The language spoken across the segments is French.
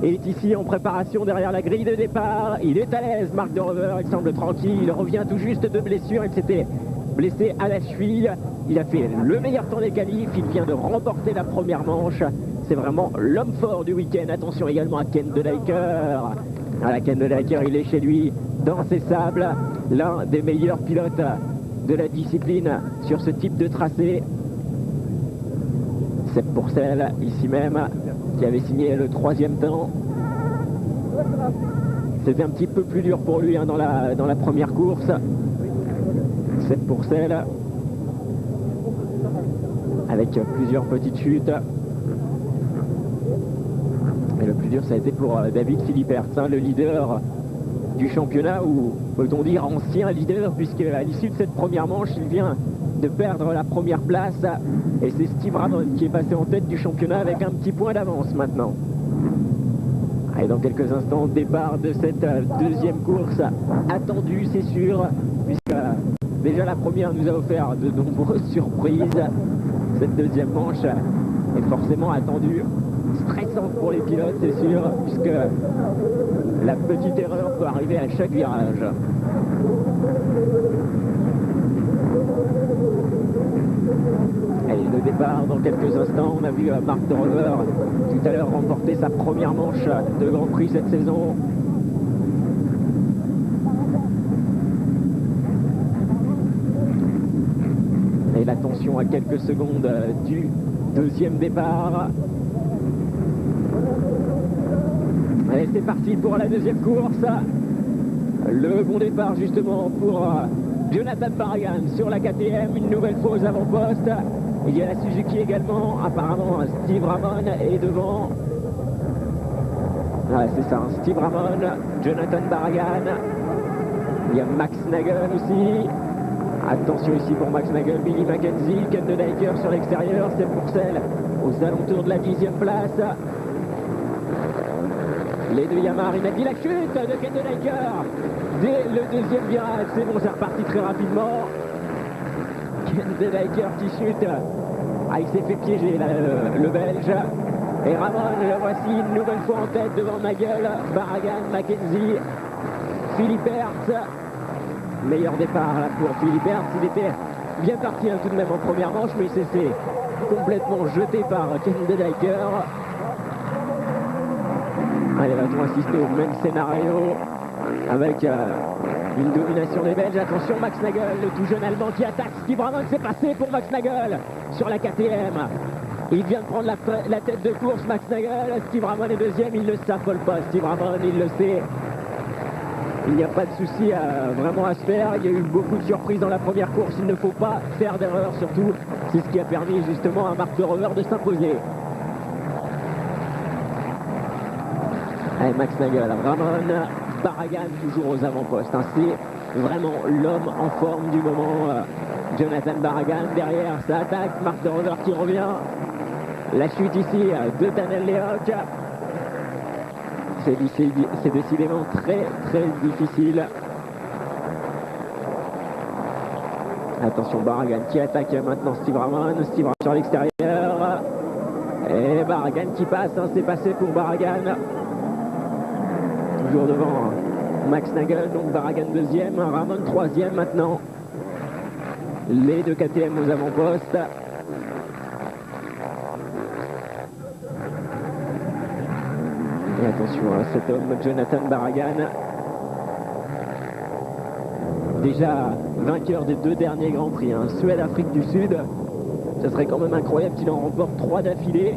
est ici en préparation derrière la grille de départ. Il est à l'aise, Marc de Rover, il semble tranquille, il revient tout juste de blessure, il s'était blessé à la cheville. Il a fait le meilleur temps des qualifs, il vient de remporter la première manche. C'est vraiment l'homme fort du week-end. Attention également à Ken de Dijker. Voilà, Ken de Dijker, il est chez lui dans ses sables, l'un des meilleurs pilotes de la discipline sur ce type de tracé. Sepp Pourcel, ici même, qui avait signé le 3e temps. C'était un petit peu plus dur pour lui dans la première course. Sepp Pourcel, avec plusieurs petites chutes. Et le plus dur, ça a été pour David Philippert, le leader du championnat, ou peut-on dire ancien leader, puisque à l'issue de cette première manche, il vient de perdre la première place. Et c'est Steve Ramon qui est passé en tête du championnat avec un petit point d'avance maintenant. Et dans quelques instants, départ de cette deuxième course, attendue, c'est sûr, puisque déjà la première nous a offert de nombreuses surprises. Cette deuxième manche est forcément attendue, stressante pour les pilotes, c'est sûr, puisque la petite erreur peut arriver à chaque virage. Allez, le départ dans quelques instants. On a vu Marc de Rover tout à l'heure remporter sa première manche de Grand Prix cette saison. Et l'attention à quelques secondes du deuxième départ. Allez, c'est parti pour la deuxième course. Le bon départ justement pour Jonathan Barragan sur la KTM, une nouvelle fois aux avant-postes. Il y a la Suzuki également, apparemment Steve Ramon est devant. Ouais, c'est ça, Steve Ramon, Jonathan Barragan. Il y a Max Nagel aussi. Attention ici pour Max Nagel, Billy Mackenzie, Ken de Dijker sur l'extérieur, c'est Pourcel aux alentours de la 10e place. Les deux Yamaha, il a dit la chute de Ken de Dijker dès le deuxième virage. C'est bon, c'est reparti très rapidement. Ken de Dijker qui chute. Ah, il s'est fait piéger là, le Belge. Et Ramon, le voici une nouvelle fois en tête devant Nagel, Barragan, Mackenzie, Philippert. Meilleur départ là pour Philippert. Il était bien parti tout de même en première manche, mais il s'est fait complètement jeté par Ken de Dijker. Allez, va-t-on assister au même scénario avec une domination des Belges. Attention, Max Nagel, le tout jeune Allemand qui attaque. Steve Ramon, c'est passé pour Max Nagel sur la KTM. Il vient de prendre la tête de course, Max Nagel. Steve Ramon est deuxième, il ne s'affole pas. Steve Ramon, il le sait. Il n'y a pas de souci vraiment à se faire. Il y a eu beaucoup de surprises dans la première course. Il ne faut pas faire d'erreur, surtout. C'est ce qui a permis justement à Marc de Rover de s'imposer. Allez, Max Nagel, Ramon, Barragan toujours aux avant-postes. C'est vraiment l'homme en forme du moment. Jonathan Barragan derrière, ça attaque. Marc de Rover qui revient. La chute ici de Daniel Lehoc. C'est décidément très très difficile. Attention, Barragan qui attaque maintenant Steve Ramon. Steve Ramon sur l'extérieur. Et Barragan qui passe, c'est passé pour Barragan. Toujours devant Max Nagel, donc Barragan deuxième, Ramon troisième maintenant. Les deux KTM aux avant-postes. Et attention à cet homme, Jonathan Barragan. Déjà vainqueur des 2 derniers Grands Prix, Suède-Afrique du Sud. Ce serait quand même incroyable qu'il en remporte 3 d'affilée.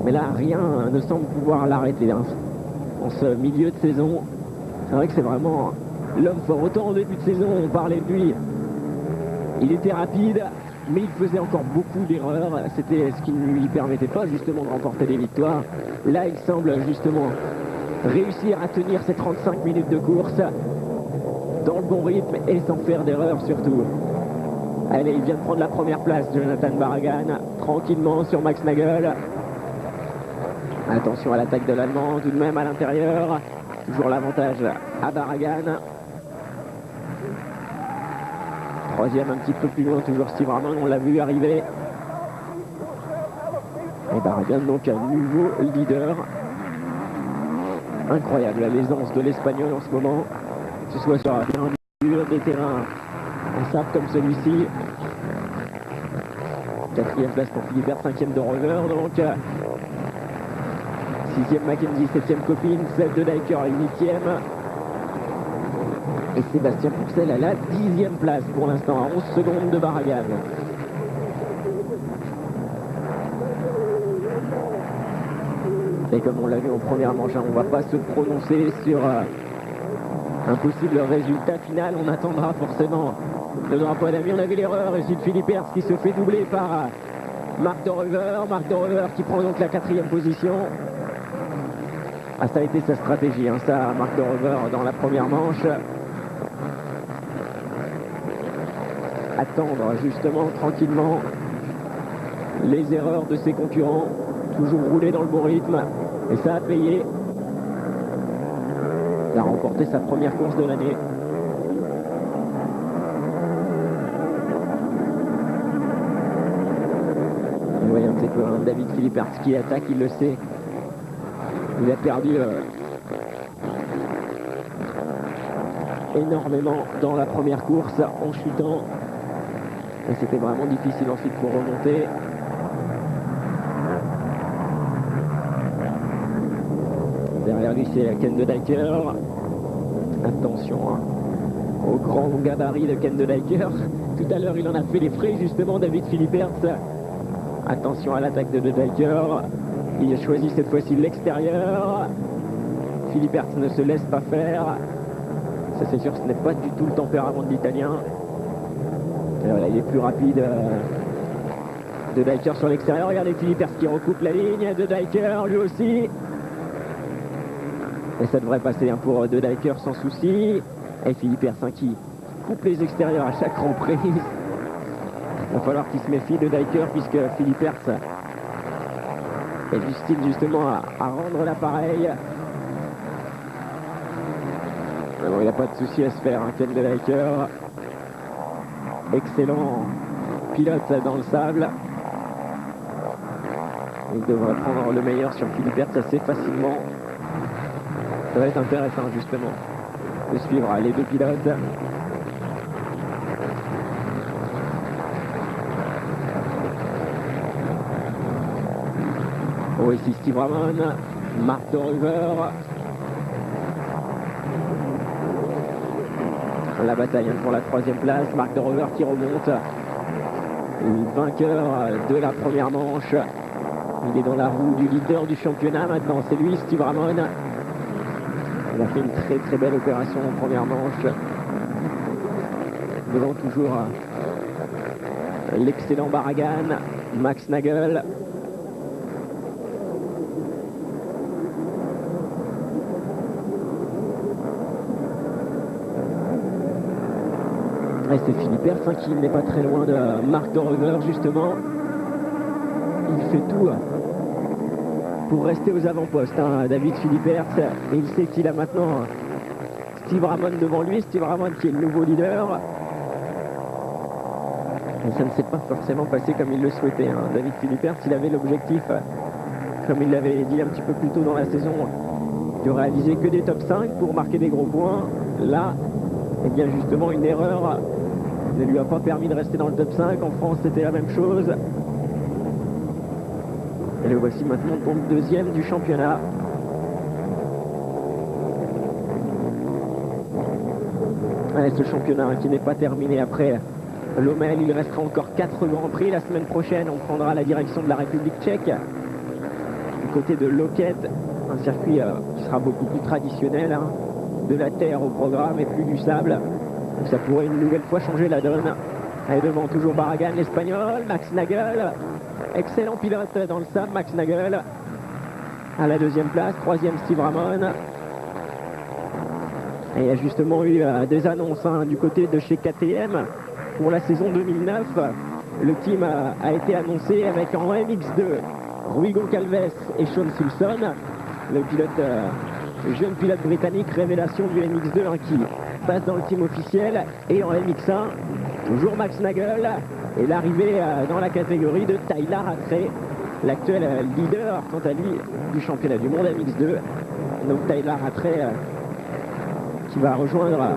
Mais là, rien ne semble pouvoir l'arrêter en ce milieu de saison. C'est vrai que c'est vraiment l'homme fort. Autant en début de saison, on parlait de lui. Il était rapide, mais il faisait encore beaucoup d'erreurs. C'était ce qui ne lui permettait pas justement de remporter des victoires. Là, il semble justement réussir à tenir ces 35 minutes de course dans le bon rythme et sans faire d'erreurs surtout. Allez, il vient de prendre la première place, Jonathan Barragan, tranquillement sur Max Nagel. Attention à l'attaque de l'Allemand, tout de même à l'intérieur. Toujours l'avantage à Barragan. Troisième un petit peu plus loin, toujours Steve Ramon, on l'a vu arriver. Et Barragán donc un nouveau leader. Incroyable l'aisance de l'Espagnol en ce moment, que ce soit sur un terrain dur, des terrains en sable comme celui-ci. 4e place pour Philibert, 5e de Rover, donc 6e Mackenzie, 7e Copine, 7 de Dijker et 8e. Et Sébastien Pourcel à la 10e place pour l'instant, à 11 secondes de Barragán. Et comme on l'a vu en première manche, on ne va pas se prononcer sur un possible résultat final. On attendra forcément le drapeau à Dami. On a vu l'erreur ici de Philippe Hertz qui se fait doubler par Marc de Reuver. Marc de Reuver qui prend donc la 4e position. Ah, ça a été sa stratégie, hein, ça, Marc de Reuver dans la première manche. Attendre justement tranquillement les erreurs de ses concurrents. Toujours rouler dans le bon rythme. Et ça a payé. Il a remporté sa première course de l'année. Vous voyez un petit peu David Philippe Hertz qui attaque, il le sait. Il a perdu énormément dans la première course en chutant. Et c'était vraiment difficile ensuite pour remonter. Derrière lui, c'est Ken de Dijker. Attention au grand gabarit de Ken de Dijker. Tout à l'heure, il en a fait les frais, justement, David Philippe Hertz. Attention à l'attaque de Dijker. Il a choisi cette fois-ci l'extérieur. Philippe Hertz ne se laisse pas faire. Ça, c'est sûr, ce n'est pas du tout le tempérament de l'Italien. Il est plus rapide de Dijker sur l'extérieur. Regardez Philippe Hertz qui recoupe la ligne. De Dijker, lui aussi. Et ça devrait passer pour De Dijker sans souci. Et Philippe Hertz qui coupe les extérieurs à chaque reprise. Il va falloir qu'il se méfie de Dijker puisque Philippe Hertz est du style justement à rendre l'appareil. Bon, il n'a pas de souci à se faire, hein, Ken de Dijker. Excellent pilote dans le sable. Il devrait prendre le meilleur sur Philippe Hertz assez facilement. Ça va être intéressant justement de suivre les deux pilotes. Oh, ici Steve Ramon, Marc de Reuver. La bataille pour la 3e place, Marc de Reuver qui remonte. Le vainqueur de la première manche. Il est dans la roue du leader du championnat maintenant, c'est lui, Steve Ramon. Il a fait une très très belle opération en première manche. Devant toujours l'excellent Barragán, Max Nagel. Et c'est Philippe Hertz qui n'est pas très loin de Marc de Reuver justement. Il fait tout pour rester aux avant-postes, hein, David Philippe Hertz. Et il sait qu'il a maintenant Steve Ramon devant lui. Steve Ramon qui est le nouveau leader. Et ça ne s'est pas forcément passé comme il le souhaitait, hein. David Philippe Hertz, il avait l'objectif, comme il l'avait dit un petit peu plus tôt dans la saison, de réaliser que des top 5 pour marquer des gros points. Là, eh bien justement, une erreur ne lui a pas permis de rester dans le top 5. En France, c'était la même chose. Et le voici maintenant donc 2e du championnat. Allez, ce championnat qui n'est pas terminé après Lommel. Il restera encore 4 grands prix. La semaine prochaine, on prendra la direction de la République tchèque. Du côté de Loket, un circuit qui sera beaucoup plus traditionnel, hein. De la terre au programme et plus du sable. Donc ça pourrait une nouvelle fois changer la donne. Et devant toujours Barragán, l'Espagnol, Max Nagel. Excellent pilote dans le sable, Max Nagel. À la 2e place, 3e Steve Ramon. Et il y a justement eu des annonces, hein, du côté de chez KTM pour la saison 2009. Le team a été annoncé avec en MX2 Ruigo Calves et Sean Simpson. Le pilote, le jeune pilote britannique, révélation du MX2, hein, qui passe dans le team officiel. Et en MX1, toujours Max Nagel. Et l'arrivée dans la catégorie de Tyler Hatray, l'actuel leader, quant à lui, du championnat du monde à MX2. Donc Tyler Rattray qui va rejoindre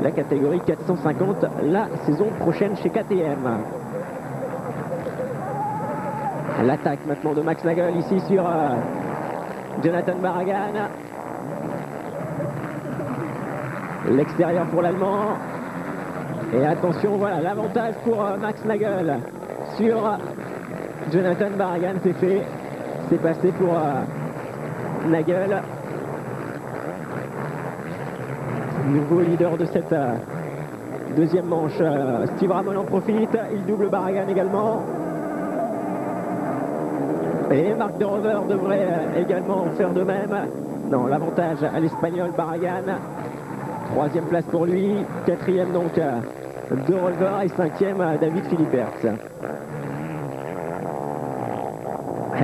la catégorie 450 la saison prochaine chez KTM. L'attaque maintenant de Max Nagel ici sur Jonathan Barragan. L'extérieur pour l'Allemand. Et attention, voilà l'avantage pour Max Nagel sur Jonathan Barragan. C'est fait. C'est passé pour Nagel. Nouveau leader de cette deuxième manche. Steve Ramon en profite. Il double Barragan également. Et Marc de Rover devrait également faire de même. Non, l'avantage à l'Espagnol Barragan. Troisième place pour lui. Quatrième donc de Rover et cinquième David Philippert.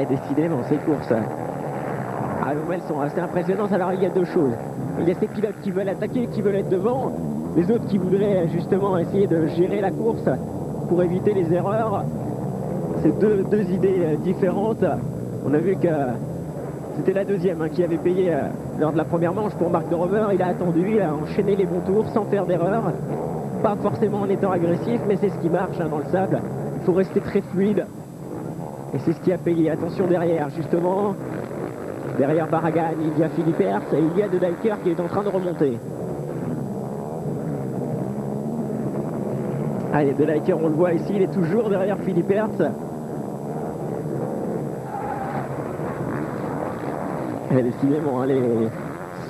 Décidément, ces courses à l'OML sont assez impressionnantes. Alors il y a deux choses. Il y a ces pilotes qui veulent attaquer, qui veulent être devant. Les autres qui voudraient justement essayer de gérer la course pour éviter les erreurs. C'est deux idées différentes. On a vu que c'était la deuxième qui avait payé lors de la première manche pour Marc de Rover. Il a attendu, il a enchaîné les bons tours sans faire d'erreur. Pas forcément en étant agressif, mais c'est ce qui marche dans le sable. Il faut rester très fluide. Et c'est ce qui a payé. Attention derrière, justement. Derrière Barragan, il y a Philippert et il y a De Dijker qui est en train de remonter. Allez, De Dijker, on le voit ici, il est toujours derrière Philippert. Et décidément, les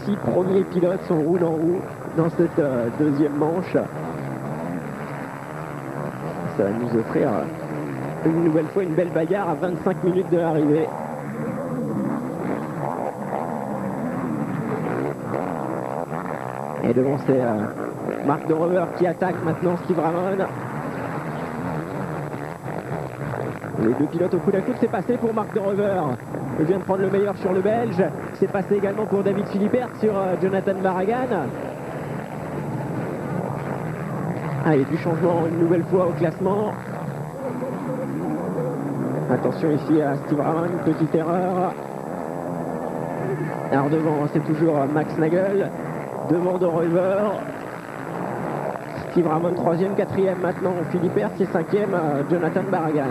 6 premiers pilotes sont roue dans roue dans cette deuxième manche. Ça va nous offrir une nouvelle fois une belle bagarre à 25 minutes de l'arrivée. Et devant c'est Marc de Rover qui attaque maintenant Steve Ramon. Les deux pilotes au coude à coude, c'est passé pour Marc de Rover. Il vient de prendre le meilleur sur le Belge. C'est passé également pour David Philippert sur Jonathan Barragan. Allez, du changement une nouvelle fois au classement. Attention ici à Steve Ramon, petite erreur. Alors devant, c'est toujours Max Nagel. Devant de Rover. Steve Ramon 3e, 4e maintenant. Philippert c'est 5e, Jonathan Barragan.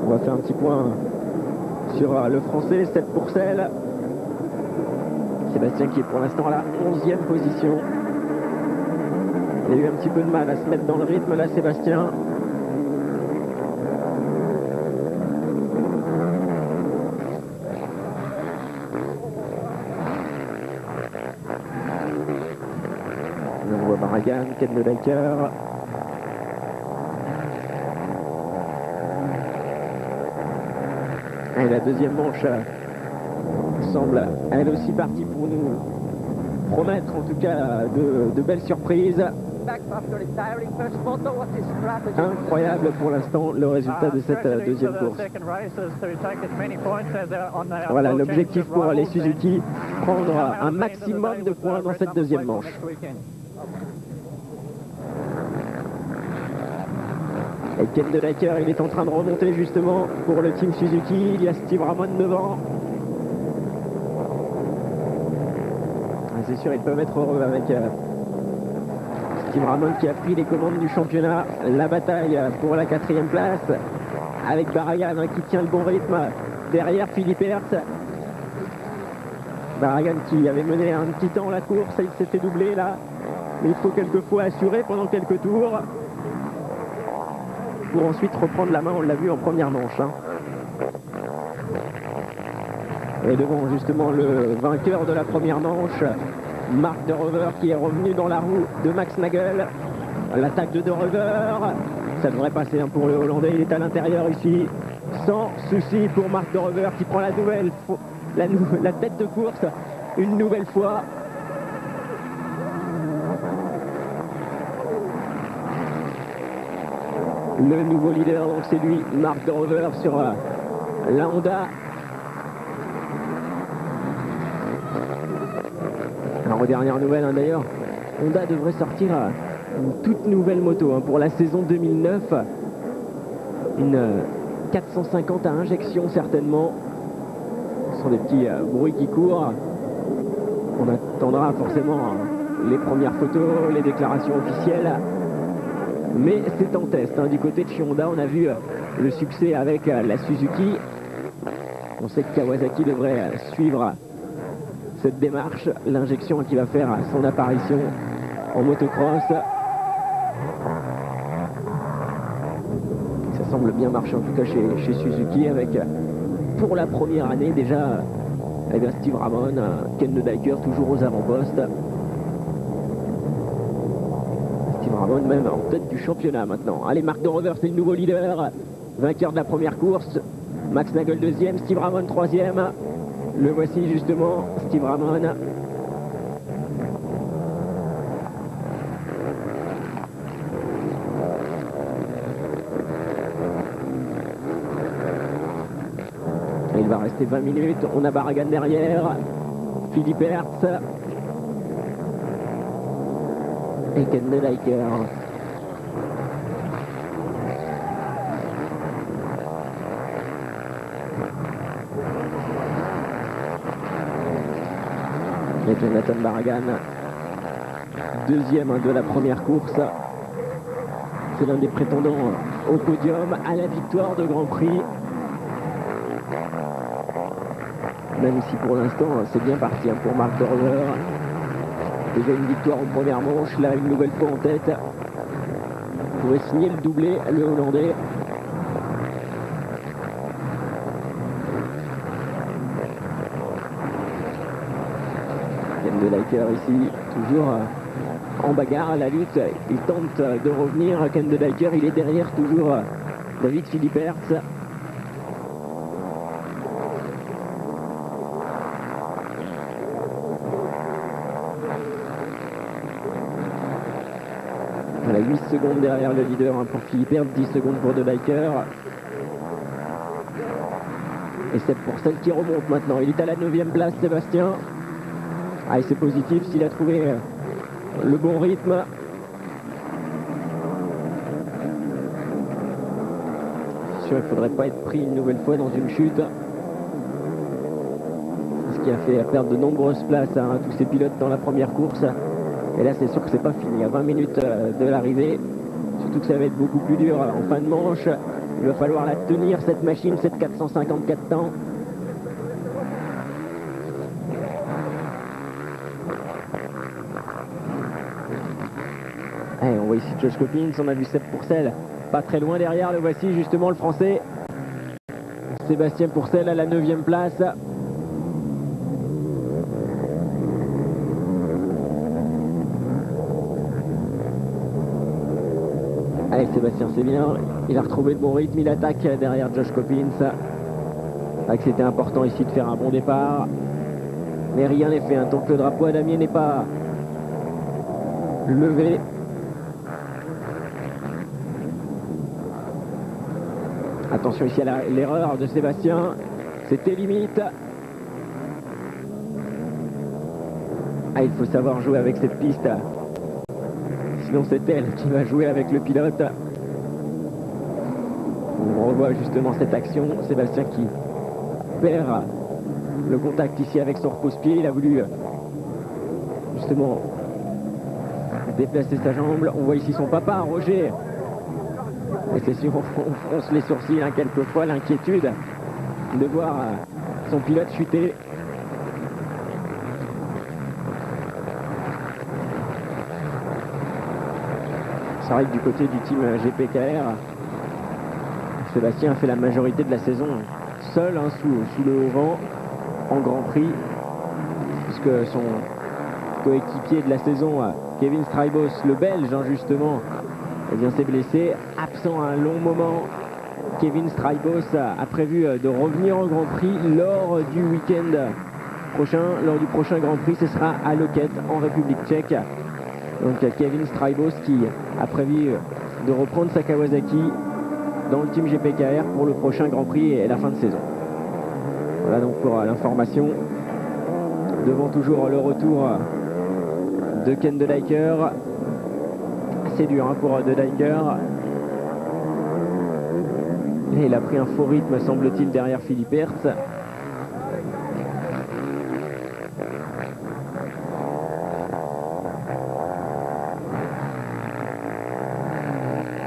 On va faire un petit point sur le français, Seb Pourcel. Sébastien qui est pour l'instant à la 11e position. Il a eu un petit peu de mal à se mettre dans le rythme là, Sébastien. On voit Barragan, Ken De Dijker. Et la deuxième manche semble elle aussi partie pour nous promettre en tout cas de belles surprises. Incroyable pour l'instant le résultat de cette deuxième course. Voilà l'objectif pour les Suzuki, prendre un maximum de points dans cette deuxième manche. Et Ken De Dijker, il est en train de remonter justement pour le team Suzuki. Il y a Steve Ramon devant. C'est sûr, ils peuvent être heureux avec Steve Ramon qui a pris les commandes du championnat. La bataille pour la 4e place avec Barragan qui tient le bon rythme derrière Philippert. Barragan qui avait mené un petit temps la course, il s'était doublé là. Mais il faut quelquefois assurer pendant quelques tours pour ensuite reprendre la main, on l'a vu en première manche. Et devant justement le vainqueur de la première manche, Marc de Rover qui est revenu dans la roue de Max Nagel. L'attaque de Rover, ça devrait passer pour le Hollandais, il est à l'intérieur ici, sans souci pour Marc de Rover qui prend la tête de course une nouvelle fois. Le nouveau leader, donc c'est lui, Marc de Rover sur la Honda. Aux dernières nouvelles, hein, d'ailleurs, Honda devrait sortir une toute nouvelle moto pour la saison 2009. Une 450 à injection certainement. Ce sont des petits bruits qui courent. On attendra forcément les premières photos, les déclarations officielles. Mais c'est en test. Du côté de chez Honda, on a vu le succès avec la Suzuki. On sait que Kawasaki devrait suivre cette démarche. L'injection qui va faire son apparition en motocross. Ça semble bien marcher en tout cas chez Suzuki avec, pour la première année déjà, Steve Ramon, Ken Dedeker toujours aux avant-postes. Steve Ramon même en tête du championnat maintenant. Allez, Mark de Rover, c'est le nouveau leader, vainqueur de la première course. Max Nagel deuxième, Steve Ramon troisième. Le voici justement, Steve Ramon. Et il va rester 20 minutes. On a Barragan derrière. Philippe Hertz. Et Ken Dedeker. Et Jonathan Barragan, deuxième de la première course. C'est l'un des prétendants au podium, à la victoire de Grand Prix. Même si pour l'instant c'est bien parti pour Mark de Rover. Déjà une victoire en première manche, là une nouvelle fois en tête. Il pourrait signer le doublé, le Hollandais. Ken Dedeker ici, toujours en bagarre à la lutte. Il tente de revenir. Ken Dedeker, il est derrière toujours David Philippe Hertz. Voilà, 8 secondes derrière le leader pour Philippe Hertz, 10 secondes pour Dedeker. Et c'est pour celle qui remonte maintenant. Il est à la 9e place, Sébastien. Ah, et c'est positif s'il a trouvé le bon rythme. C'est sûr, il ne faudrait pas être pris une nouvelle fois dans une chute. Ce qui a fait perdre de nombreuses places à tous ces pilotes dans la première course. Et là, c'est sûr que c'est pas fini. À 20 minutes de l'arrivée, surtout que ça va être beaucoup plus dur en fin de manche. Il va falloir la tenir, cette machine, cette 454 temps. Et on voit ici Josh Coppins, on a vu Seb Pourcel pas très loin derrière. Le voici justement, le français Sébastien Pourcel à la 9e place. Allez, Sébastien, c'est bien. Il a retrouvé le bon rythme. Il attaque derrière Josh Coppins. C'est vrai que c'était important ici de faire un bon départ. Mais rien n'est fait. Tant que le drapeau à damier n'est pas levé. Attention ici à l'erreur de Sébastien. C'était limite. Ah, il faut savoir jouer avec cette piste. Sinon c'est elle qui va jouer avec le pilote. On revoit justement cette action. Sébastien qui perd le contact ici avec son repose-pied. Il a voulu justement déplacer sa jambe. On voit ici son papa, Roger. Et c'est sûr, on fronce les sourcils quelquefois, l'inquiétude de voir son pilote chuter. C'est vrai que du côté du team GPKR, Sébastien a fait la majorité de la saison seul, sous le haut vent, en Grand Prix, puisque son coéquipier de la saison, Kevin Strybos, le Belge, justement, s'est blessé, absent un long moment. Kevin Strybos a prévu de revenir en Grand Prix lors du week-end prochain, lors du prochain Grand Prix. Ce sera à Loket, en République tchèque. Donc Kevin Strybos qui a prévu de reprendre sa Kawasaki dans le team GPKR pour le prochain Grand Prix et la fin de saison. Voilà donc pour l'information. Devant toujours le retour de Ken De Dijker. C'est dur pour De Dijker. Et il a pris un faux rythme, semble-t-il, derrière Philippe Hertz.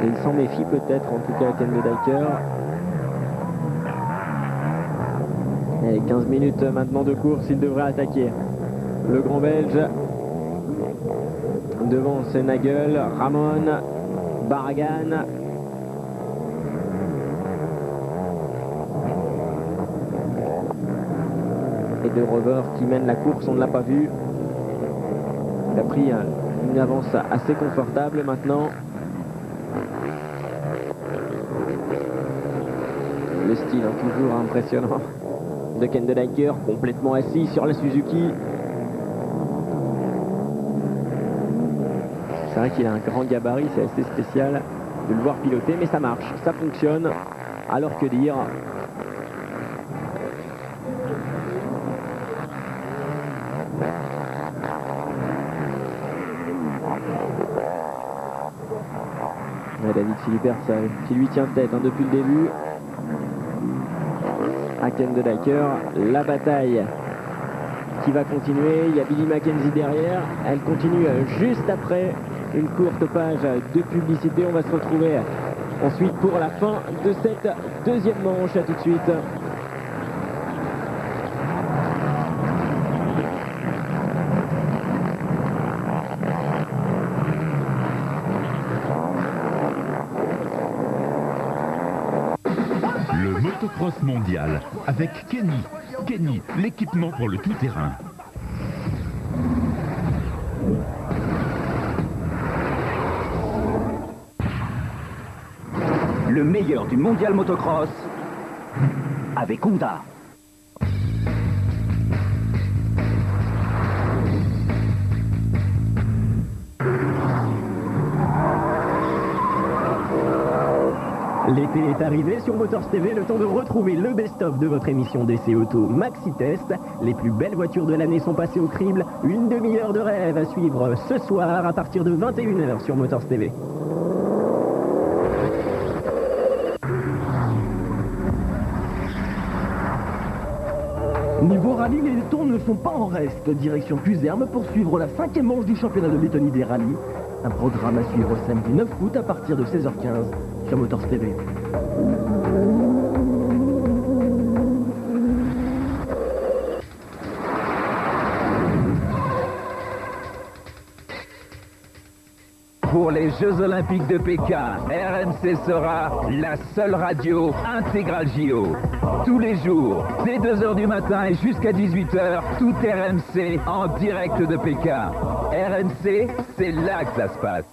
Et il s'en méfie peut-être, en tout cas, Ken De Dijker. Et 15 minutes maintenant de course, il devrait attaquer. Le grand Belge. Devant, c'est Nagel, Ramon, Barragan. Et De Rover qui mène la course, on ne l'a pas vu. Il a pris une avance assez confortable maintenant. Le style toujours impressionnant de Ken De Dijker, complètement assis sur la Suzuki. C'est vrai qu'il a un grand gabarit, c'est assez spécial de le voir piloter, mais ça marche, ça fonctionne. Alors que dire? David Philippe Hertz qui lui tient tête depuis le début. À Ken De Dijker, la bataille qui va continuer. Il y a Billy Mackenzie derrière. Elle continue juste après une courte page de publicité. On va se retrouver ensuite pour la fin de cette deuxième manche. À tout de suite. Motocross mondial avec Kenny. Kenny, l'équipement pour le tout-terrain. Le meilleur du mondial motocross avec Honda. L'été est arrivé sur Motors TV, le temps de retrouver le best-of de votre émission d'essai auto Maxi Test. Les plus belles voitures de l'année sont passées au crible. Une demi-heure de rêve à suivre ce soir à partir de 21h sur Motors TV. Niveau rallye, les Lettons ne sont pas en reste. Direction Cuzerme pour suivre la 5e manche du championnat de Lettonie des rallyes. Un programme à suivre samedi 9 août à partir de 16h15 sur Motors TV. Pour les Jeux Olympiques de Pékin, RMC sera la seule radio intégrale JO. Tous les jours, dès 2h du matin et jusqu'à 18h, tout RMC en direct de Pékin. RMC, c'est là que ça se passe.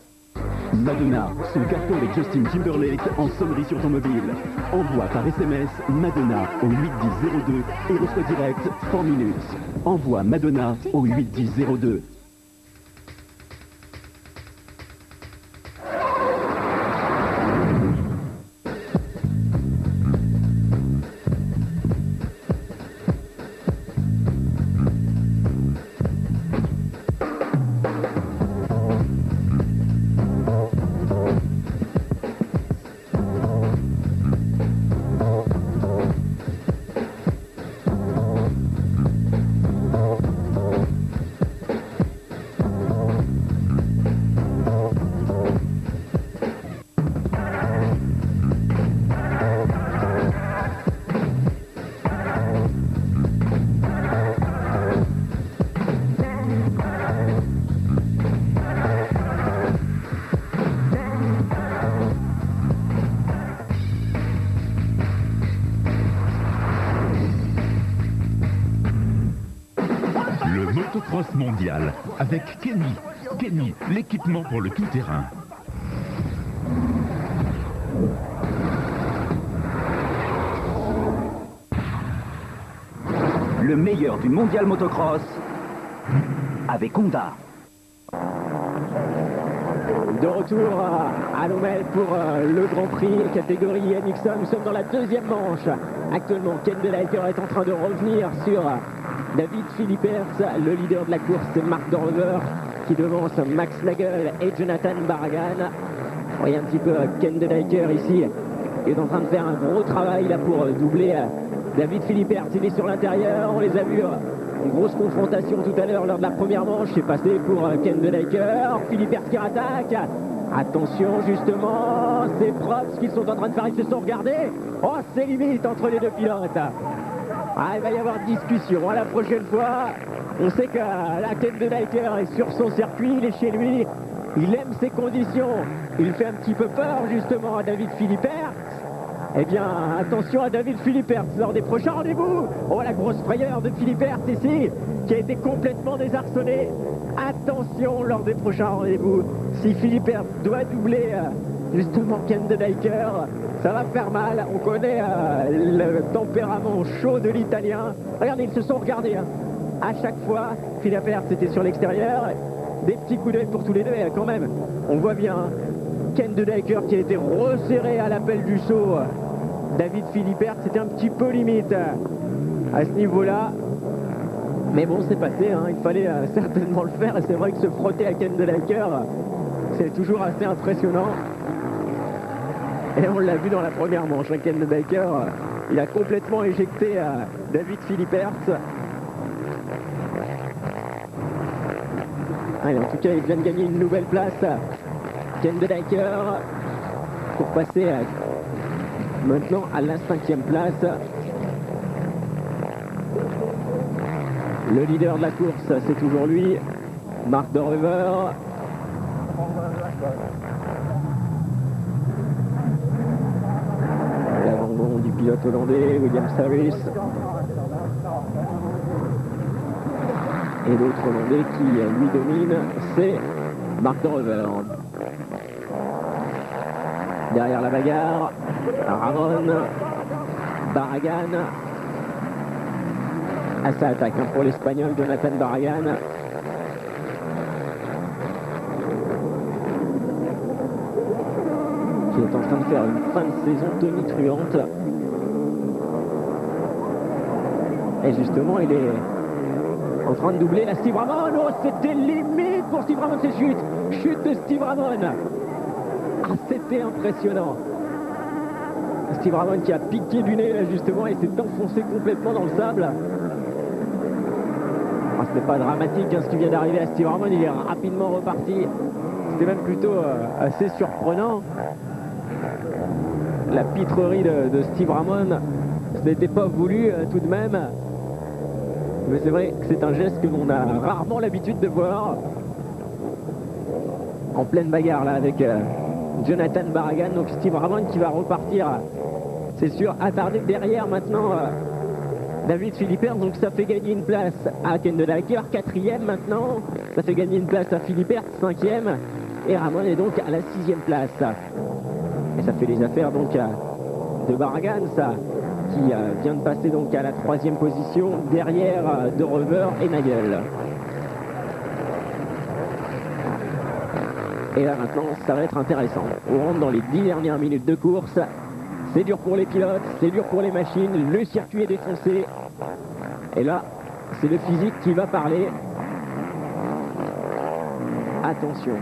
Madonna, son carton avec Justin Timberlake en sonnerie sur ton mobile. Envoie par SMS Madonna au 81002 et reçois direct 4 minutes. Envoie Madonna au 81002. Motocross mondial avec Kenny. Kenny, l'équipement pour le tout-terrain. Le meilleur du mondial motocross avec Honda. De retour à Lommel pour le Grand Prix catégorie NXA. Nous sommes dans la deuxième manche. Actuellement, Ken De Dijker est en train de revenir sur David Philippe Hertz. Le leader de la course, c'est Marc De Rover. qui devance Max Nagel et Jonathan Barragan. Vous voyez un petit peu Ken de Dijker ici, qui est en train de faire un gros travail là pour doubler David Philippert. Il est sur l'intérieur, on les a vus en grosse confrontation tout à l'heure lors de la première manche. C'est passé pour Ken de Dijker, Philippert qui rattaque. Attention justement, c'est propre ce qu'ils sont en train de faire, ils se sont regardés. Oh, c'est limite entre les deux pilotes. Ah, il va y avoir discussion. La prochaine fois, on sait que la Ken de Dijker est sur son circuit, il est chez lui, il aime ses conditions. Il fait un petit peu peur justement à David Philippert. Eh bien, attention à David Philippert lors des prochains rendez-vous. Oh, la grosse frayeur de Philippert ici, qui a été complètement désarçonné. Attention lors des prochains rendez-vous. Si Philippert doit doubler justement Ken de Dijker, ça va faire mal. On connaît le tempérament chaud de l'Italien. Regardez, ils se sont regardés. À chaque fois, Philippert c'était sur l'extérieur. Des petits coups d'œil pour tous les deux, quand même. On voit bien Ken de Dijker qui a été resserré à l'appel du saut. David Philippert, c'était un petit peu limite à ce niveau-là. Mais bon, c'est passé, il fallait certainement le faire. Et c'est vrai que se frotter à Ken de Dijker, c'est toujours assez impressionnant. Et on l'a vu dans la première manche. Ken de Dijker, il a complètement éjecté David Philippert. Allez, en tout cas, il vient de gagner une nouvelle place. Ken de Dijker pour passer maintenant à la 5e place. Le leader de la course, c'est toujours lui, Mark de Reuver. L'abandon du pilote hollandais, William Harris. Et l'autre hollandais qui lui domine, c'est Mark de Reuver. Derrière la bagarre, Ramon, Barragan. À sa attaque pour l'Espagnol Jonathan Barragan. Qui est en train de faire une fin de saison tonitruante. Et justement, il est en train de doubler la Steve Ramon. Oh, c'était limite pour Steve Ramon, c'est chute. Chute de Steve Ramon. Ah, c'était impressionnant. Steve Ramon qui a piqué du nez là justement et s'est enfoncé complètement dans le sable. Ah, c'était pas dramatique ce qui vient d'arriver à Steve Ramon, il est rapidement reparti. C'était même plutôt assez surprenant. La pitrerie de Steve Ramon, ce n'était pas voulu tout de même. Mais c'est vrai que c'est un geste que l'on a rarement l'habitude de voir. En pleine bagarre là avec Jonathan Barragan, donc Steve Ramon qui va repartir, c'est sûr, attardé derrière maintenant David Philippert, donc ça fait gagner une place à Ken de Dijker, 4e maintenant, ça fait gagner une place à Philippert, 5e, et Ramon est donc à la 6e place. Et ça fait les affaires donc de Barragan, ça, qui vient de passer donc à la 3e position, derrière de Reuver et Nagel. Et là maintenant, ça va être intéressant. On rentre dans les 10 dernières minutes de course. C'est dur pour les pilotes, c'est dur pour les machines. Le circuit est défoncé. Et là, c'est le physique qui va parler. Attention.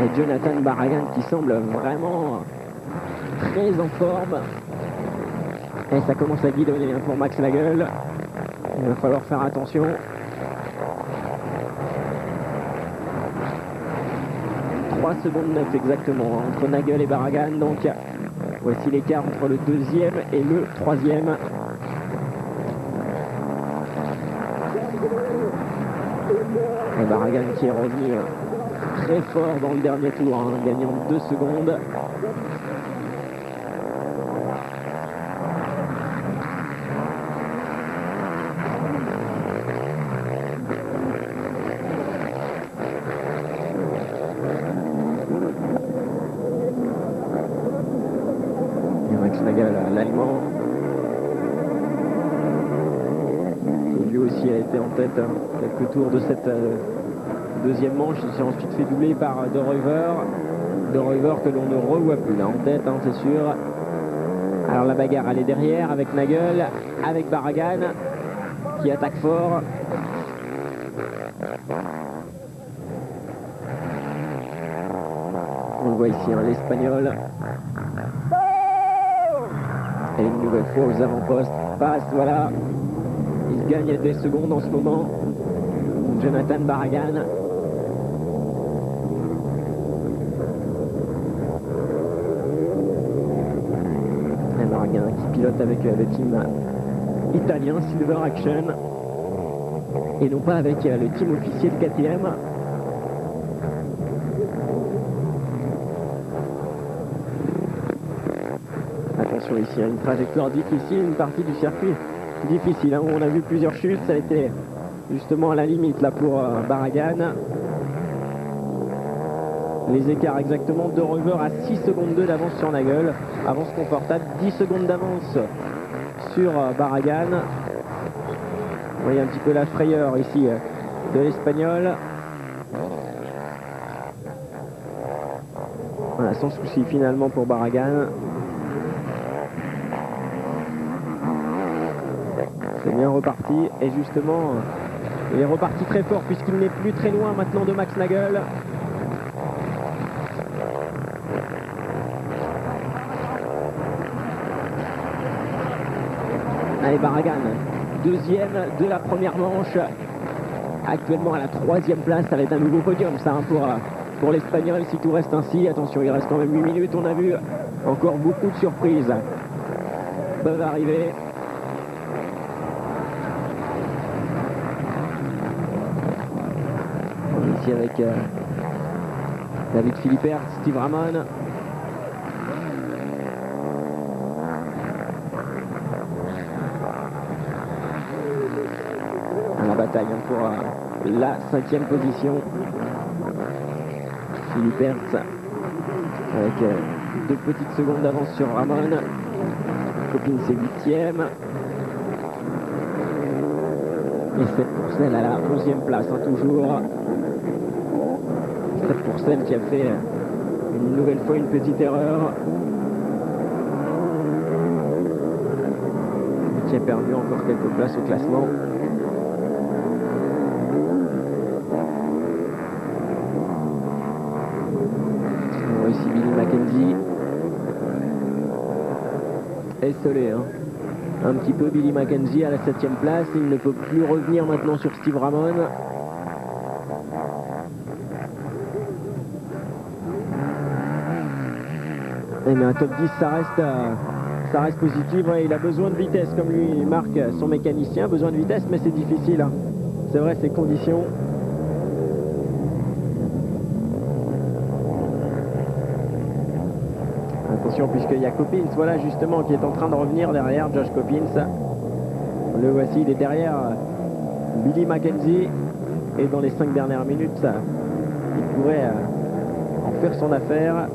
Et Jonathan Barragan qui semble vraiment très en forme. Et ça commence à guidonner pour Max Nagel. Il va falloir faire attention. 3 secondes 9 exactement entre Nagel et Barragan. Donc voici l'écart entre le 2e et le 3e. Et Barragan qui est revenu très fort dans le dernier tour, gagnant 2 secondes. L'Allemand, qui lui aussi a été en tête quelques tours de cette deuxième manche. Il s'est ensuite fait doubler par de Reuver que l'on ne revoit plus là en tête, c'est sûr. Alors la bagarre elle est derrière avec Nagel, avec Barragan qui attaque fort. On le voit ici, hein, l'Espagnol. Et une nouvelle fois aux avant-postes. Passe, voilà. Il gagne des secondes en ce moment. Jonathan Barragan. Et Barragan qui pilote avec le team italien Silver Action. Et non pas avec le team officiel KTM. Attention ici, une trajectoire difficile, une partie du circuit difficile, hein, où on a vu plusieurs chutes, ça a été justement à la limite là pour Barragan. Les écarts exactement de Rover à 6 secondes 2 d'avance sur Nagel, avance confortable, 10 secondes d'avance sur Barragan. Vous voyez un petit peu la frayeur ici de l'Espagnol. Voilà, sans souci finalement pour Barragan. C'est bien reparti et justement il est reparti très fort puisqu'il n'est plus très loin maintenant de Max Nagel. Allez, Barragan, deuxième de la première manche, actuellement à la 3e place. Ça va être un nouveau podium ça, hein, pour l'Espagnol si tout reste ainsi. Attention, il reste quand même 8 minutes, on a vu encore beaucoup de surprises peuvent arriver. Ici avec David Philippert, Steve Ramon. La bataille pour la 5e position. Philippert avec 2 petites secondes d'avance sur Ramon. Copine c'est 8e. Et 7 pour celle à la 11e place, hein, toujours. 7 pour celle qui a fait une nouvelle fois une petite erreur. Qui a perdu encore quelques places au classement. On voit ici Billy Mackenzie. Esselé, hein. Un petit peu Billy Mackenzie à la 7e place. Il ne peut plus revenir maintenant sur Steve Ramon. Mais un top 10 ça reste positif, ouais, il a besoin de vitesse comme lui marque son mécanicien, besoin de vitesse mais c'est difficile, hein. C'est vrai ces conditions. Attention puisqu'il y a Coppins, voilà justement qui est en train de revenir derrière Josh Coppins. Le voici, il est derrière Billy Mackenzie et dans les 5 dernières minutes il pourrait en faire son affaire.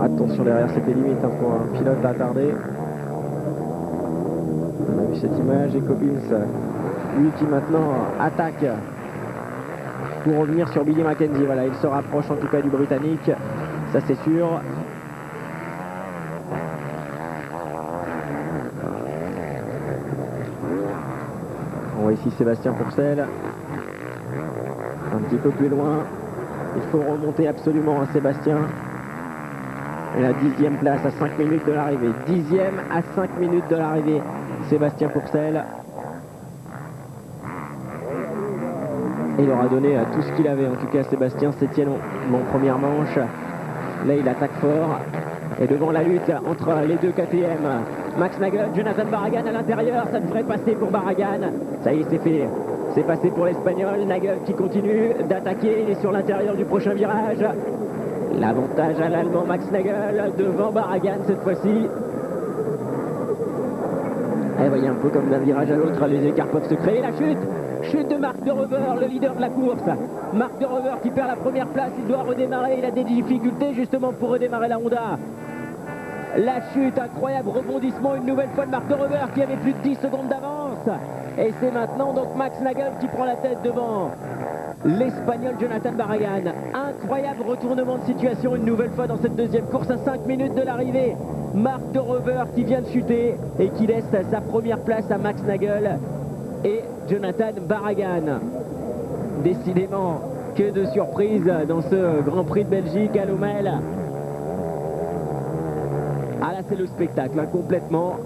Attention derrière, c'était limite, hein, pour un pilote attardé. On a vu cette image et Coppins, lui qui maintenant attaque pour revenir sur Billy Mackenzie. Voilà, il se rapproche en tout cas du Britannique, ça c'est sûr. On voit ici Sébastien Pourcel, un petit peu plus loin. Il faut remonter absolument à Sébastien. Et la 10e place à 5 minutes de l'arrivée. 10e à 5 minutes de l'arrivée. Sébastien Pourcel. Et il aura donné tout ce qu'il avait. En tout cas, Sébastien, 7e en première manche. Là, il attaque fort. Et devant la lutte entre les deux KTM, Max Nagel, Jonathan Barragan à l'intérieur. Ça devrait passer pour Barragan. Ça y est, c'est fait. C'est passé pour l'Espagnol. Nagel qui continue d'attaquer. Il est sur l'intérieur du prochain virage. L'avantage à l'Allemand Max Nagel devant Barragan cette fois-ci. Et voyez un peu comme d'un virage à l'autre, les écarts peuvent se créer. La chute de Marc de Rover, le leader de la course. Marc de Rover qui perd la première place, il doit redémarrer, il a des difficultés justement pour redémarrer la Honda. La chute, incroyable rebondissement une nouvelle fois de Marc de Rover qui avait plus de 10 secondes d'avance. Et c'est maintenant donc Max Nagel qui prend la tête devant l'Espagnol Jonathan Barragan. Incroyable retournement de situation une nouvelle fois dans cette deuxième course à 5 minutes de l'arrivée. Marc de Rover qui vient de chuter et qui laisse sa première place à Max Nagel et Jonathan Barragan. Décidément, que de surprises dans ce Grand Prix de Belgique à Lommel. Ah là, c'est le spectacle, hein, complètement,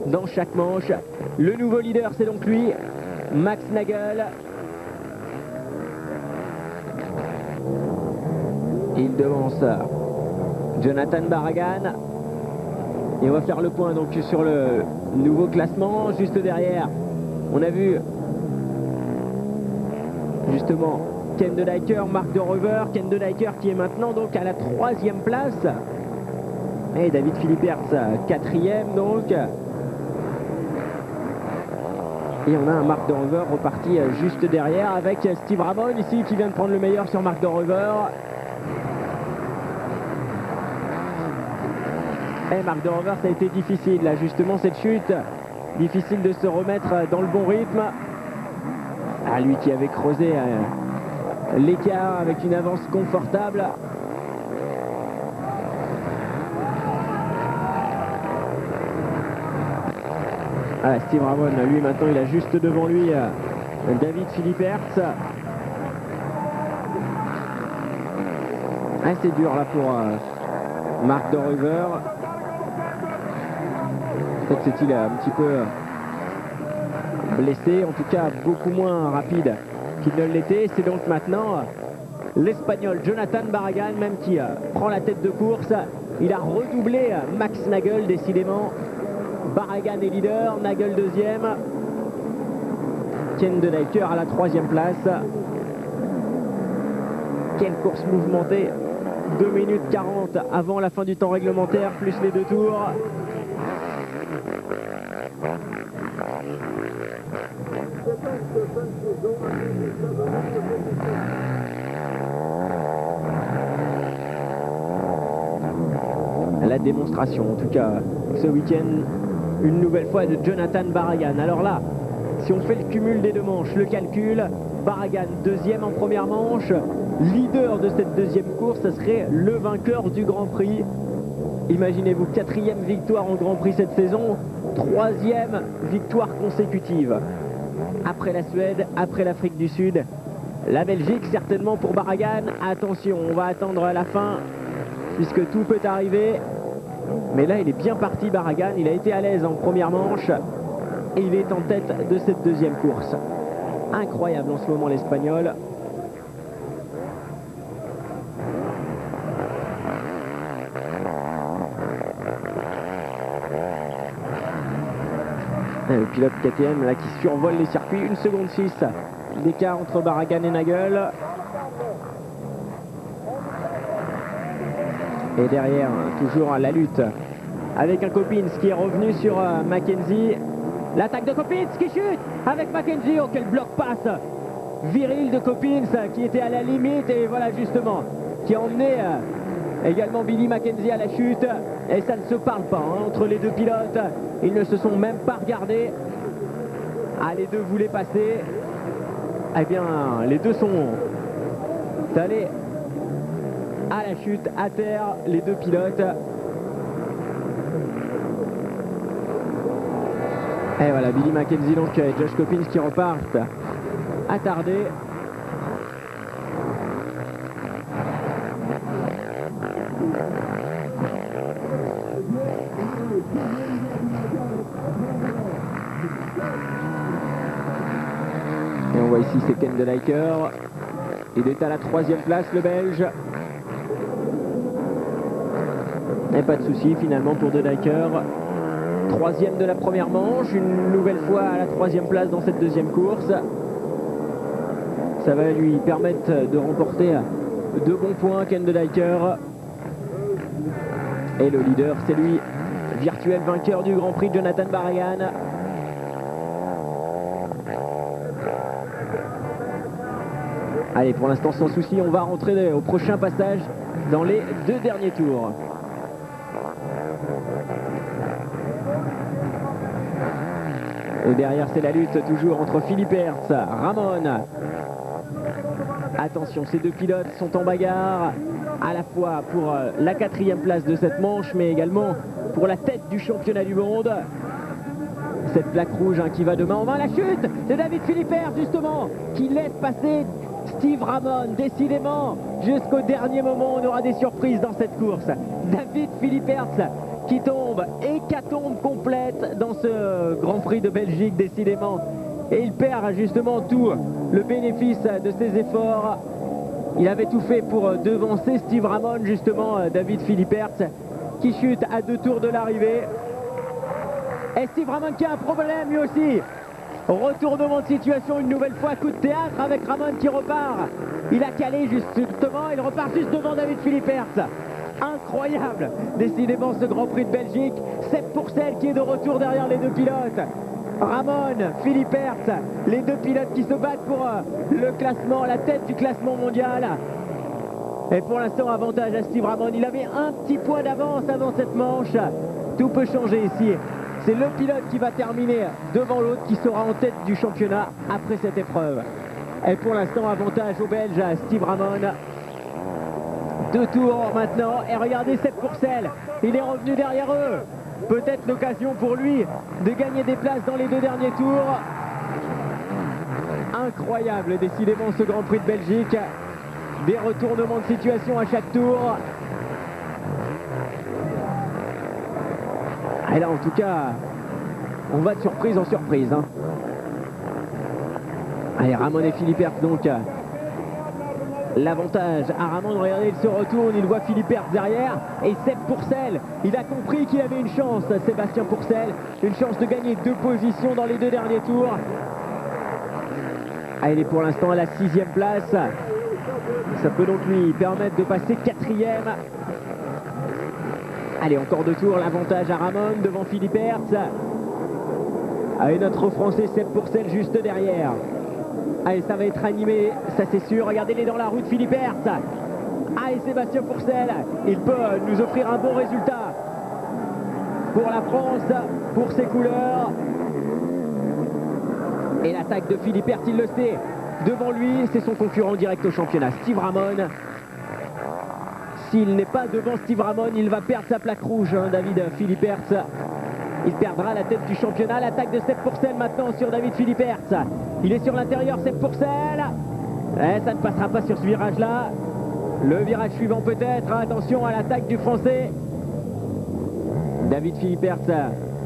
dans chaque manche. Le nouveau leader, c'est donc lui, Max Nagel. Il devance Jonathan Barragan. Et on va faire le point donc sur le nouveau classement. Juste derrière, on a vu justement Ken de Dijker, Marc de Rover. Ken de Dijker qui est maintenant donc à la 3e place. Et David Philipperts 4e donc. Et on a un Marc de Rover reparti juste derrière avec Steve Ramon ici qui vient de prendre le meilleur sur Marc de Rover. Et Marc de Rover, ça a été difficile là justement cette chute. Difficile de se remettre dans le bon rythme. Ah, lui qui avait creusé l'écart avec une avance confortable. Ah, Steve Ramon, lui maintenant il a juste devant lui David Philipperts. Ah, c'est dur là pour Marc de Rover. Peut-être s'est-il un petit peu blessé, en tout cas beaucoup moins rapide qu'il ne l'était. C'est donc maintenant l'Espagnol Jonathan Barragan même qui prend la tête de course. Il a redoublé Max Nagel décidément. Barragan est leader, Nagel deuxième. Ken de Dijker à la 3e place. Quelle course mouvementée. 2 minutes 40 avant la fin du temps réglementaire, plus les 2 tours. La démonstration, en tout cas, ce week-end, une nouvelle fois de Jonathan Barragan. Alors là, si on fait le cumul des 2 manches, le calcul, Barragan deuxième en première manche, leader de cette deuxième course, ce serait le vainqueur du Grand Prix. Imaginez-vous, 4e victoire en Grand Prix cette saison, 3e victoire consécutive. Après la Suède, après l'Afrique du Sud, la Belgique certainement pour Barragan. Attention, on va attendre la fin puisque tout peut arriver. Mais là, il est bien parti Barragan, il a été à l'aise en première manche et il est en tête de cette deuxième course. Incroyable en ce moment l'Espagnol. Le pilote KTM là qui survole les circuits, 1 seconde 6 d'écart entre Barragan et Nagel. Et derrière, toujours la lutte avec un Coppins qui est revenu sur Mackenzie. L'attaque de Coppins qui chute avec Mackenzie. Oh, quel bloc passe viril de Coppins qui était à la limite et voilà justement qui a emmené également Billy Mackenzie à la chute. Et ça ne se parle pas hein, entre les 2 pilotes. Ils ne se sont même pas regardés. Ah, les 2 voulaient passer. Eh bien, les 2 sont allés à la chute, à terre, les 2 pilotes. Et voilà, Billy Mackenzie donc et Josh Coppins qui repartent attardés. Et on voit ici c'est Ken de Dijker. Il est à la 3e place, le Belge. Et pas de souci finalement pour de Dijker. 3e de la première manche, une nouvelle fois à la 3e place dans cette deuxième course. Ça va lui permettre de remporter 2 bons points, Ken de Dijker. Et le leader, c'est lui, virtuel vainqueur du Grand Prix, Jonathan Barragan. Allez, pour l'instant sans souci, on va rentrer au prochain passage dans les 2 derniers tours. Et derrière, c'est la lutte toujours entre Philipperts, Ramon. Attention, ces 2 pilotes sont en bagarre. à la fois pour la 4e place de cette manche, mais également pour la tête du championnat du monde. Cette plaque rouge qui va demain en main. La chute, c'est David Philippert justement qui laisse passer Steve Ramon. Décidément, jusqu'au dernier moment, on aura des surprises dans cette course. David Philippert qui tombe, hécatombe complète dans ce Grand Prix de Belgique, décidément. Et il perd justement tout le bénéfice de ses efforts. Il avait tout fait pour devancer Steve Ramon, justement, David Philippert, qui chute à 2 tours de l'arrivée. Et Steve Ramon qui a un problème lui aussi. Retournement de situation une nouvelle fois, coup de théâtre avec Ramon qui repart. Il a calé justement, il repart juste devant David Philippert. Incroyable, décidément ce Grand Prix de Belgique. Sepp Pourcel qui est de retour derrière les deux pilotes. Ramon, Philippert, les deux pilotes qui se battent pour le classement, la tête du classement mondial. Et pour l'instant, avantage à Steve Ramon. Il avait un petit point d'avance avant cette manche. Tout peut changer ici. C'est le pilote qui va terminer devant l'autre qui sera en tête du championnat après cette épreuve. Et pour l'instant, avantage au Belge, Steve Ramon. 2 tours maintenant. Et regardez Sepp Pourcel. Il est revenu derrière eux. Peut-être l'occasion pour lui de gagner des places dans les 2 derniers tours. Incroyable, décidément, ce Grand Prix de Belgique. Des retournements de situation à chaque tour. Et là, en tout cas, on va de surprise en surprise. Allez, Ramon et Philippert, donc, l'avantage à Ramon. Regardez, il se retourne, il voit Philippert derrière. Et Sepp Pourcel, il a compris qu'il avait une chance, Sébastien Pourcel. Une chance de gagner 2 positions dans les 2 derniers tours. Ah, il est pour l'instant à la 6e place. Ça peut donc lui permettre de passer 4e. Allez, encore 2 tours, l'avantage à Ramon devant Philippert. Et notre Français Sepp Pourcel juste derrière. Allez, ça va être animé, ça c'est sûr. Regardez-les dans la route, Philippert. Et Sébastien Pourcel, il peut nous offrir un bon résultat pour la France, pour ses couleurs. Et l'attaque de Philippert, il le sait. Devant lui, c'est son concurrent direct au championnat, Steve Ramon. S'il n'est pas devant Steve Ramon, il va perdre sa plaque rouge, David Philippert. Il perdra la tête du championnat. L'attaque de Sepp Pourcel maintenant sur David Philippert. Il est sur l'intérieur, Sepp Pourcel. Ça ne passera pas sur ce virage-là. Le virage suivant peut-être. Attention à l'attaque du Français. David Philippert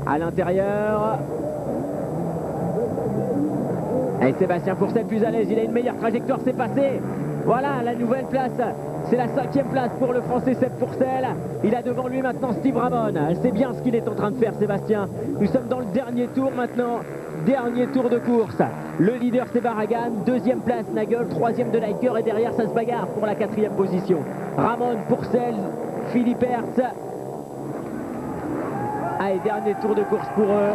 à l'intérieur. Et Sébastien Pourcel plus à l'aise. Il a une meilleure trajectoire, c'est passé. Voilà la nouvelle place. C'est la 5e place pour le Français Sepp Pourcel. Il a devant lui maintenant Steve Ramon. C'est bien ce qu'il est en train de faire, Sébastien. Nous sommes dans le dernier tour maintenant. Dernier tour de course. Le leader c'est Barragan. 2e place Nagel. 3e de Liker. Et derrière ça se bagarre pour la 4e position. Ramon, Pourcel, Philippert. Allez, dernier tour de course pour eux.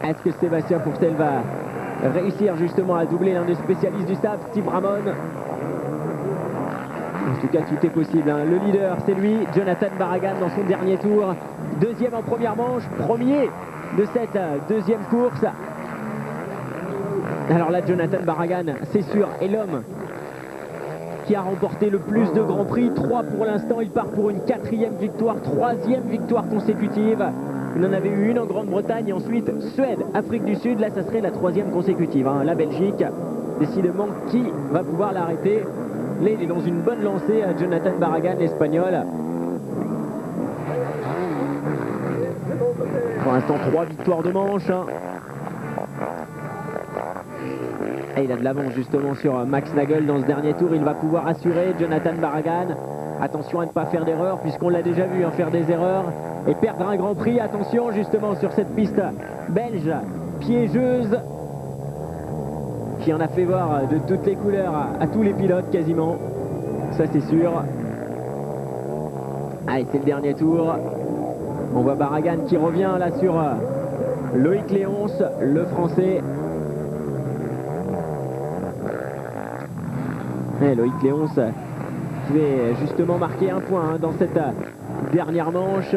Est-ce que Sébastien Pourcel va réussir justement à doubler l'un des spécialistes du SAF, Steve Ramon? En tout cas, tout est possible. Le leader, c'est lui, Jonathan Barragan, dans son dernier tour. 2e en première manche, 1er de cette 2e course. Alors là, Jonathan Barragan, c'est sûr, est l'homme qui a remporté le plus de Grands Prix. 3 pour l'instant, il part pour une 4e victoire, 3e victoire consécutive. Il en avait eu une en Grande-Bretagne et ensuite Suède, Afrique du Sud. Là, ça serait la 3e consécutive. La Belgique, décidément, qui va pouvoir l'arrêter? Là, il est dans une bonne lancée, Jonathan Barragan, l'Espagnol. Pour l'instant, 3 victoires de manche. Et il a de l'avance justement sur Max Nagel dans ce dernier tour. Il va pouvoir assurer Jonathan Barragan. Attention à ne pas faire d'erreur, puisqu'on l'a déjà vu faire des erreurs et perdre un Grand Prix. Attention justement sur cette piste belge piégeuse qui en a fait voir de toutes les couleurs à tous les pilotes quasiment. Ça c'est sûr. Allez, c'est le dernier tour. On voit Barragan qui revient là sur Loïc Léonce, le Français. Et Loïc Léonce pouvait justement marquer un point dans cette dernière manche.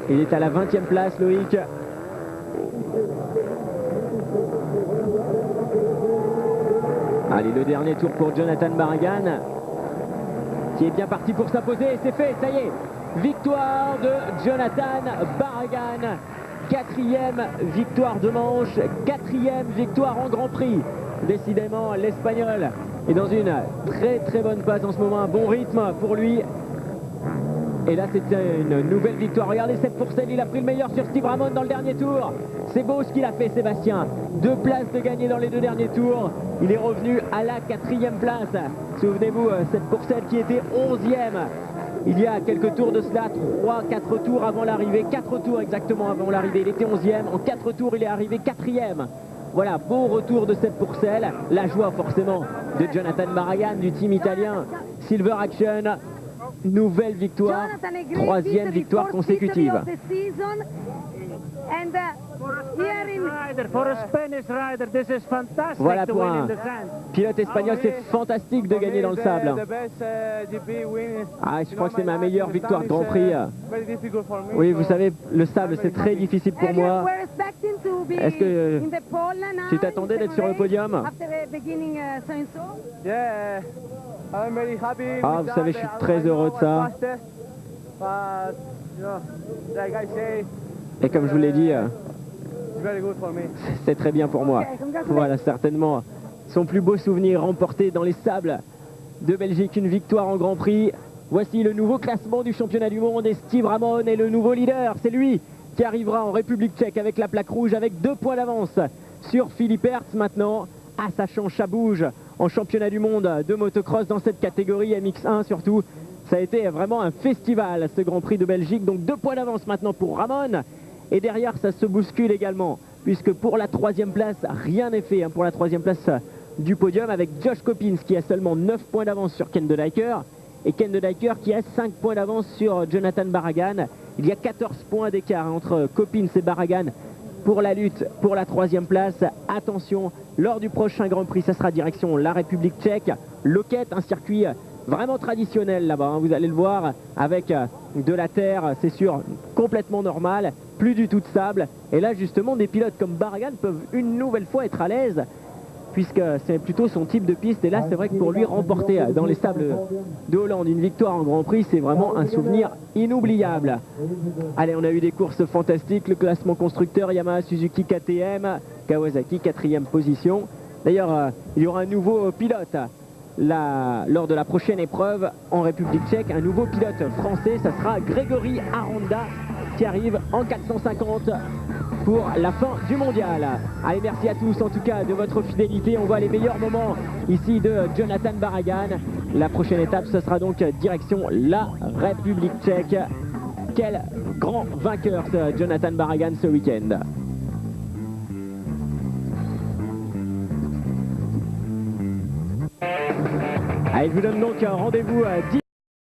Il est à la 20e place, Loïc. Allez, le dernier tour pour Jonathan Barragan, qui est bien parti pour s'imposer, et c'est fait, ça y est. Victoire de Jonathan Barragan. 4e victoire de manche, 4e victoire en Grand Prix. Décidément, l'Espagnol est dans une très très bonne passe en ce moment, un bon rythme pour lui. Et là, c'était une nouvelle victoire. Regardez cette Pourcel, il a pris le meilleur sur Steve Ramon dans le dernier tour. C'est beau ce qu'il a fait, Sébastien. 2 places de gagné dans les 2 derniers tours. Il est revenu à la 4e place. Souvenez-vous, cette Pourcel qui était 11e. Il y a quelques tours de cela, 3-4 tours avant l'arrivée, 4 tours exactement avant l'arrivée. Il était 11e, en 4 tours il est arrivé 4e. Voilà, beau retour de Sepp Pourcel. La joie forcément de Jonathan Barragan, du team italien Silver Action. Nouvelle victoire, 3e victoire consécutive. Voilà, pour un pilote espagnol, c'est fantastique de gagner dans le sable. Ah, je crois que c'est ma meilleure victoire de Grand Prix. Oui, vous savez, le sable, c'est très difficile pour moi. Est-ce que tu t'attendais d'être sur le podium? Ah, vous savez, je suis très heureux de ça. Et comme je vous l'ai dit, c'est très bien pour moi. Voilà, certainement son plus beau souvenir remporté dans les sables de Belgique, une victoire en Grand Prix. Voici le nouveau classement du championnat du monde et Steve Ramon est le nouveau leader. C'est lui qui arrivera en République tchèque avec la plaque rouge, avec 2 points d'avance sur Philippe Hertz maintenant. Ah, ça change, ça bouge en championnat du monde de motocross dans cette catégorie MX1 surtout. Ça a été vraiment un festival ce Grand Prix de Belgique. Donc 2 points d'avance maintenant pour Ramon. Et derrière ça se bouscule également, puisque pour la 3e place, rien n'est fait pour la 3e place du podium, avec Josh Coppins qui a seulement 9 points d'avance sur Ken de Dijker, et Ken de Dijker qui a 5 points d'avance sur Jonathan Barragan. Il y a 14 points d'écart entre Coppins et Barragan pour la lutte pour la 3e place. Attention, lors du prochain Grand Prix, ça sera direction la République tchèque, Loket, un circuit vraiment traditionnel là-bas, vous allez le voir, avec de la terre, c'est sûr, complètement normal, plus du tout de sable. Et là justement, des pilotes comme Barragan peuvent une nouvelle fois être à l'aise, puisque c'est plutôt son type de piste. Et là, c'est vrai que pour lui, remporter dans les sables de Hollande une victoire en Grand Prix, c'est vraiment un souvenir inoubliable. Allez, on a eu des courses fantastiques, le classement constructeur, Yamaha, Suzuki, KTM, Kawasaki, 4e position. D'ailleurs, il y aura un nouveau pilote lors de la prochaine épreuve en République tchèque, un nouveau pilote français, ça sera Grégory Aranda qui arrive en 450 pour la fin du mondial. Allez, merci à tous en tout cas de votre fidélité. On voit les meilleurs moments ici de Jonathan Barragan. La prochaine étape, ce sera donc direction la République tchèque. Quel grand vainqueur ce Jonathan Barragan ce week-end. Allez, je vous donne donc un rendez-vous à 10